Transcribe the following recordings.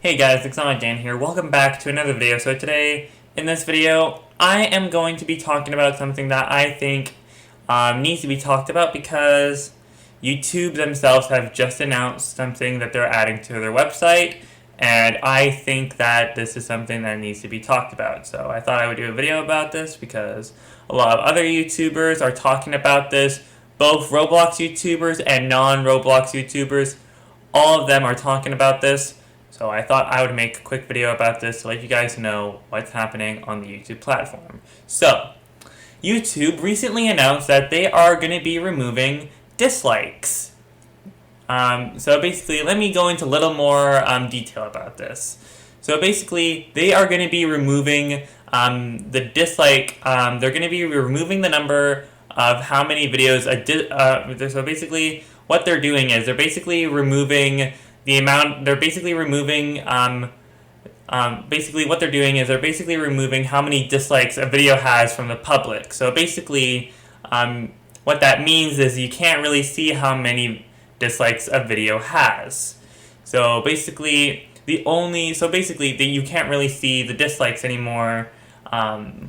Hey guys, it's Dan here. Welcome back to another video. So today, in this video, I am going to be talking about something that I think needs to be talked about because YouTube themselves have just announced something that they're adding to their website, and I think that this is something that needs to be talked about. So I thought I would do a video about this because a lot of other YouTubers are talking about this, both Roblox YouTubers and non-Roblox YouTubers. All of them are talking about this. So I thought I would make a quick video about this to let you guys know what's happening on the YouTube platform. So, YouTube recently announced that they are going to be removing dislikes. So basically, let me go into a little more detail about this. So basically, they are going to be removing the dislike. They're going to be removing the number of how many videos so basically, what they're doing is they're basically removing the amount. They're basically removing. Basically, what they're doing is they're basically removing how many dislikes a video has from the public. So basically, what that means is you can't really see how many dislikes a video has. So basically, you can't really see the dislikes anymore. And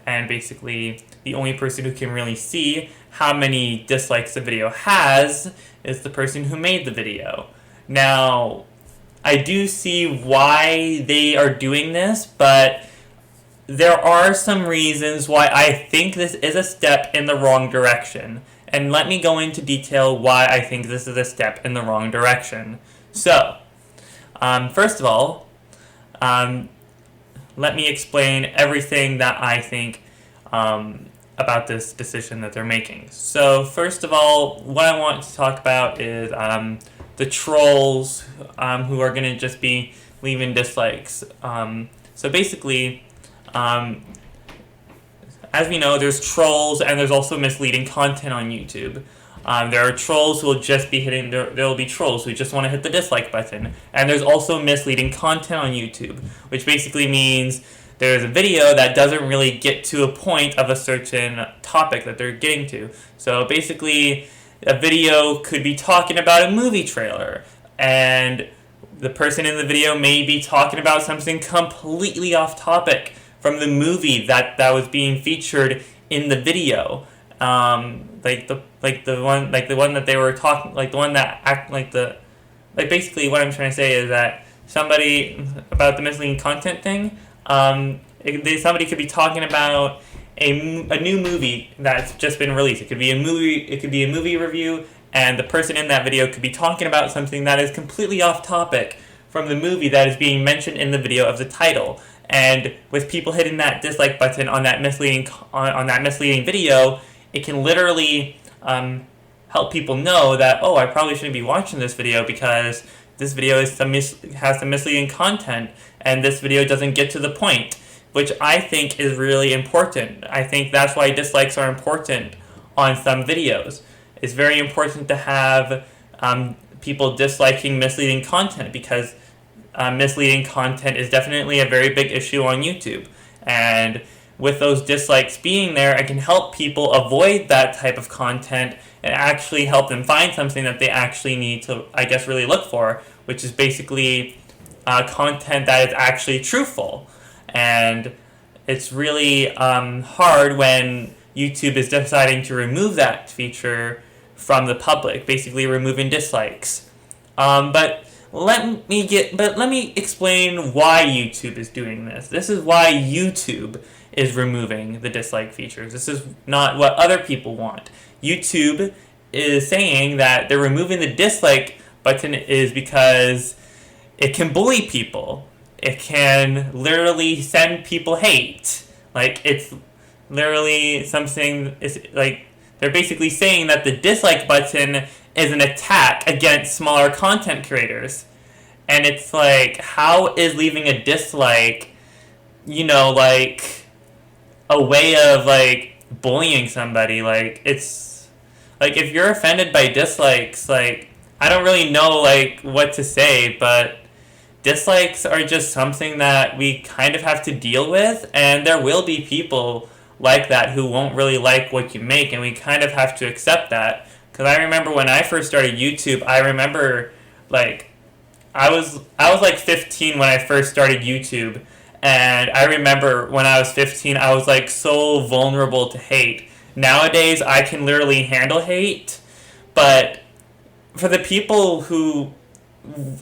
basically, the only person who can really see how many dislikes a video has is the person who made the video. Now, I do see why they are doing this, but there are some reasons why I think this is a step in the wrong direction. And let me go into detail why I think this is a step in the wrong direction. So, first of all, let me explain everything that I think about this decision that they're making. So, first of all, what I want to talk about is the trolls who are going to just be leaving dislikes. So basically, as we know, there's trolls and there's also misleading content on YouTube. There are trolls who will just be hitting, there will be trolls who just want to hit the dislike button. And there's also misleading content on YouTube, which basically means there's a video that doesn't really get to a point of a certain topic that they're getting to. So basically, a video could be talking about a movie trailer, and the person in the video may be talking about something completely off topic from the movie that was being featured in the video. Basically what I'm trying to say is that somebody about the misleading content thing, somebody could be talking about a new movie that's just been released. It could be a movie review, and the person in that video could be talking about something that is completely off topic from the movie that is being mentioned in the video of the title. And with people hitting that dislike button on that misleading video, it can literally help people know that, oh, I probably shouldn't be watching this video because this video has some misleading content, and this video doesn't get to the point, which I think is really important. I think that's why dislikes are important on some videos. It's very important to have people disliking misleading content because misleading content is definitely a very big issue on YouTube. And with those dislikes being there, it can help people avoid that type of content and actually help them find something that they actually need to, I guess, really look for, which is basically content that is actually truthful. And it's really hard when YouTube is deciding to remove that feature from the public, basically removing dislikes. But let me explain why YouTube is doing this. This is why YouTube is removing the dislike features. This is not what other people want. YouTube is saying that they're removing the dislike button is because it can bully people. It can literally send people hate. It's literally something, they're basically saying that the dislike button is an attack against smaller content creators. And it's like, how is leaving a dislike, a way of, bullying somebody? It's, if you're offended by dislikes, I don't really know, what to say, but dislikes are just something that we kind of have to deal with, and there will be people like that who won't really like what you make, and we kind of have to accept that. Because I remember when I first started YouTube, I remember, I was like 15 when I first started YouTube, and I remember when I was 15, I was like so vulnerable to hate. Nowadays, I can literally handle hate, but for the people who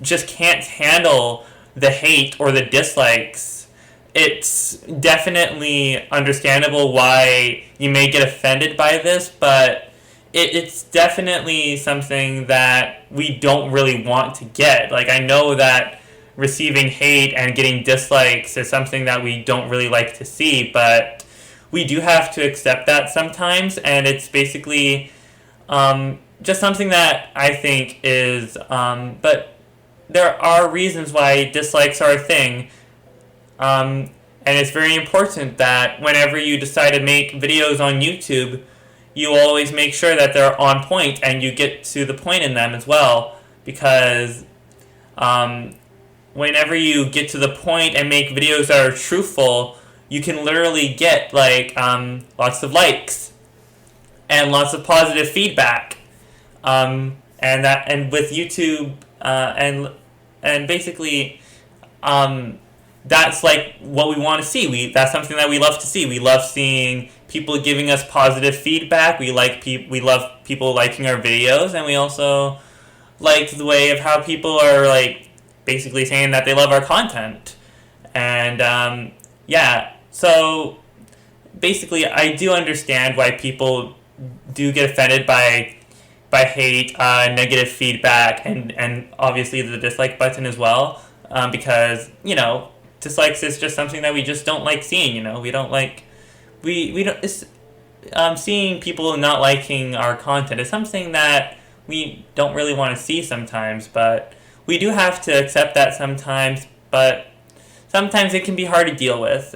just can't handle the hate or the dislikes, it's definitely understandable why you may get offended by this, but it's definitely something that we don't really want to get. Like, I know that receiving hate and getting dislikes is something that we don't really like to see, but we do have to accept that sometimes, and it's basically just something that I think is, but there are reasons why dislikes are a thing. And it's very important that whenever you decide to make videos on YouTube, you always make sure that they're on point and you get to the point in them as well. Because whenever you get to the point and make videos that are truthful, you can literally get like lots of likes and lots of positive feedback. And with YouTube and basically that's like what we want to see. That's something that we love to see. We love seeing people giving us positive feedback. We love people liking our videos, and we also like the way of how people are like basically saying that they love our content. And yeah, so basically, I do understand why people do get offended by hate, negative feedback, and obviously the dislike button as well, because dislikes is just something that we just don't like seeing. We don't like we don't seeing people not liking our content is something that we don't really want to see sometimes, but we do have to accept that sometimes. But sometimes it can be hard to deal with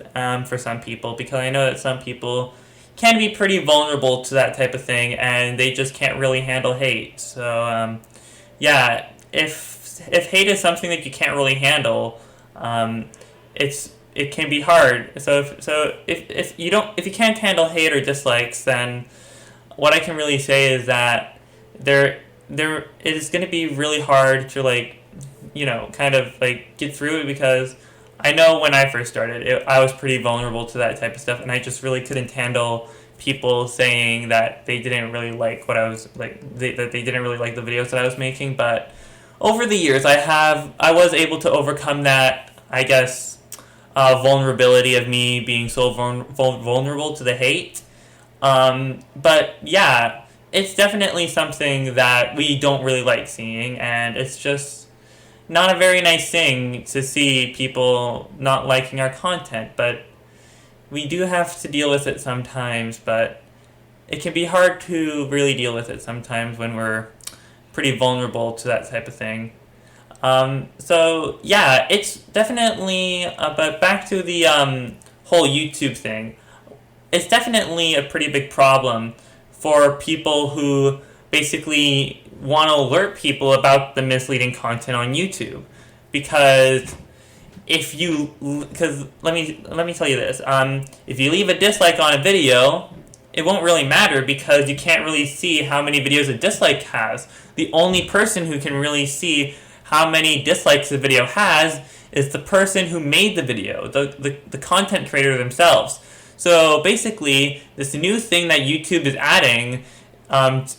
for some people, because I know that some people can be pretty vulnerable to that type of thing, and they just can't really handle hate. So yeah, if hate is something that you can't really handle, it can be hard. So if you can't handle hate or dislikes, then what I can really say is that there it is going to be really hard to kind of get through it, because I know when I first started, I was pretty vulnerable to that type of stuff, and I just really couldn't handle people saying that they didn't really like what I was that they didn't really like the videos that I was making. But over the years, I was able to overcome that, I guess, vulnerability of me being so vulnerable to the hate. But yeah, it's definitely something that we don't really like seeing, and it's just not a very nice thing to see people not liking our content. But we do have to deal with it sometimes, but it can be hard to really deal with it sometimes when we're pretty vulnerable to that type of thing. So yeah, it's definitely, but back to the whole YouTube thing, it's definitely a pretty big problem for people who basically want to alert people about the misleading content on YouTube. Because let me tell you this, if you leave a dislike on a video, it won't really matter, because you can't really see how many videos a dislike has. The only person who can really see how many dislikes the video has is the person who made the video, the content creator themselves. So basically, this new thing that YouTube is adding,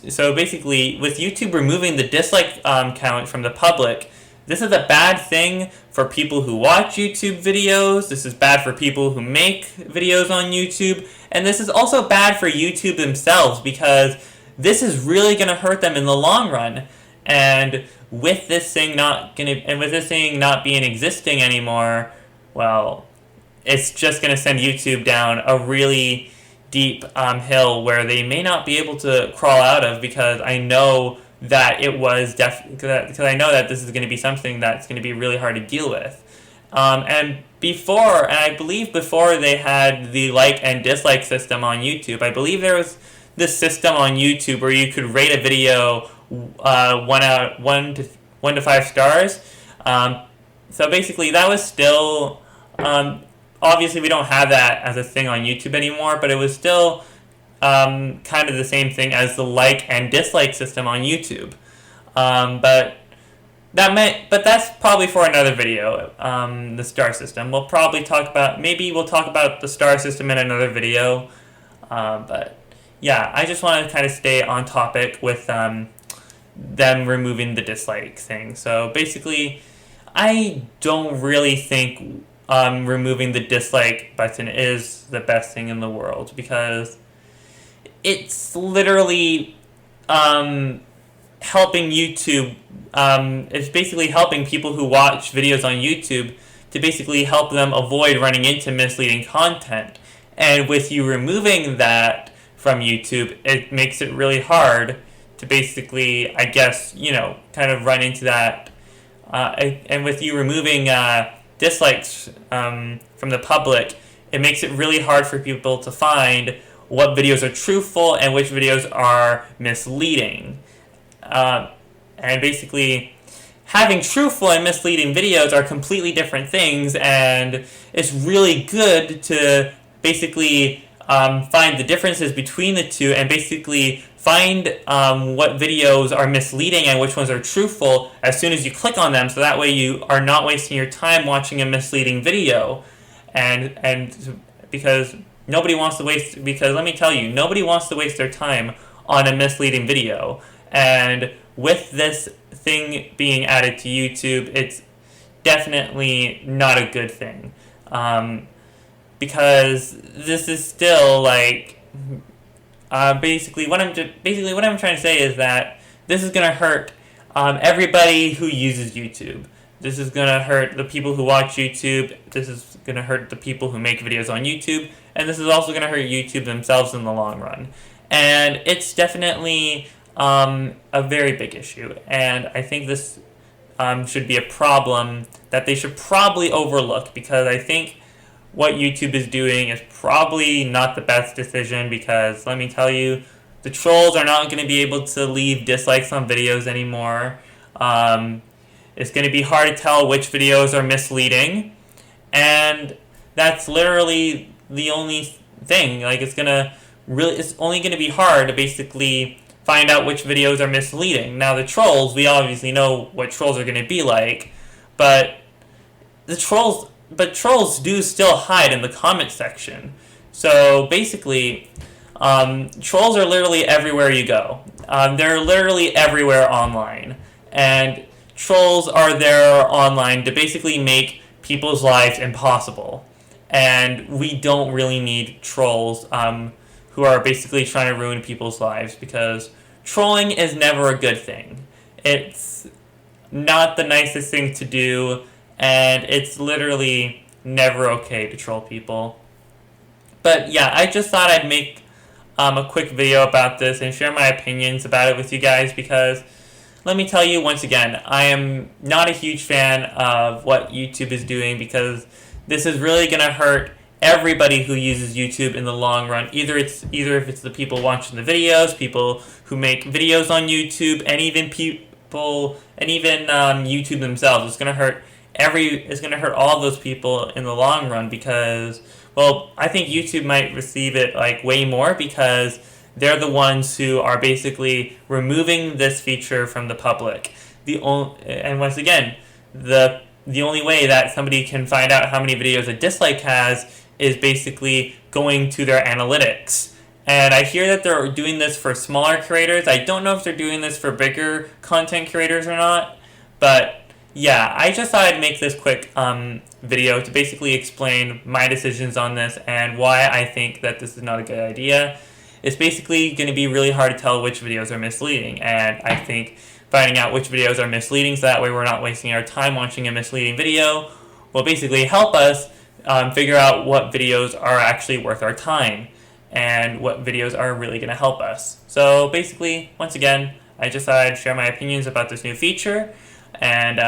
so basically with YouTube removing the dislike count from the public, this is a bad thing for people who watch YouTube videos. This is bad for people who make videos on YouTube. And this is also bad for YouTube themselves, because this is really going to hurt them in the long run. And with this thing not being existing anymore, well, it's just going to send YouTube down a really deep hill where they may not be able to crawl out of, because I know that because I know that this is going to be something that's going to be really hard to deal with. And I believe before they had the like and dislike system on YouTube, I believe there was this system on YouTube where you could rate a video 1 to 5 stars. So basically, that was still obviously we don't have that as a thing on YouTube anymore, but it was still kind of the same thing as the like and dislike system on YouTube. But but that's probably for another video. The star system. We'll probably talk about, maybe we'll talk about the star system in another video. But yeah, I just want to kind of stay on topic with them removing the dislike thing. So basically, I don't really think removing the dislike button is the best thing in the world, because it's literally helping YouTube. It's basically helping people who watch videos on YouTube to basically help them avoid running into misleading content. And with you removing that from YouTube, it makes it really hard to basically, I guess, kind of run into that. And with you removing dislikes from the public, it makes it really hard for people to find what videos are truthful and which videos are misleading. And basically, having truthful and misleading videos are completely different things, and it's really good to basically find the differences between the two and basically find what videos are misleading and which ones are truthful as soon as you click on them, so that way you are not wasting your time watching a misleading video. And because nobody wants to waste, because let me tell you, nobody wants to waste their time on a misleading video. And with this thing being added to YouTube, it's definitely not a good thing. Because this is still like basically what I'm trying to say is that this is gonna hurt everybody who uses YouTube. This is gonna hurt the people who watch YouTube. This is gonna hurt the people who make videos on YouTube, and this is also gonna hurt YouTube themselves in the long run. And it's definitely a very big issue, and I think this should be a problem that they should probably overlook, because I think what YouTube is doing is probably not the best decision, because let me tell you, the trolls are not going to be able to leave dislikes on videos anymore. It's going to be hard to tell which videos are misleading, and that's literally the only thing. Like, it's only going to be hard to basically find out which videos are misleading. Now, the trolls, we obviously know what trolls are going to be like, but trolls do still hide in the comment section. So basically, trolls are literally everywhere you go. They're literally everywhere online. And trolls are there online to basically make people's lives impossible. And we don't really need trolls who are basically trying to ruin people's lives, because trolling is never a good thing. It's not the nicest thing to do, and it's literally never okay to troll people. But yeah, I just thought I'd make a quick video about this and share my opinions about it with you guys, because let me tell you once again, I am not a huge fan of what YouTube is doing, because this is really going to hurt everybody who uses YouTube in the long run. Either if it's the people watching the videos, people who make videos on YouTube, and even YouTube themselves. It's going to hurt all those people in the long run, because, well, I think YouTube might receive it like way more, because they're the ones who are basically removing this feature from the public. And once again, the only way that somebody can find out how many videos a dislike has is basically going to their analytics. And I hear that they're doing this for smaller creators. I don't know if they're doing this for bigger content creators or not, but yeah, I just thought I'd make this quick video to basically explain my decisions on this and why I think that this is not a good idea. It's basically going to be really hard to tell which videos are misleading, and I think finding out which videos are misleading so that way we're not wasting our time watching a misleading video will basically help us figure out what videos are actually worth our time and what videos are really going to help us. So basically, once again, I just thought I'd share my opinions about this new feature, and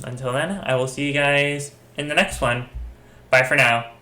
until then, I will see you guys in the next one. Bye for now.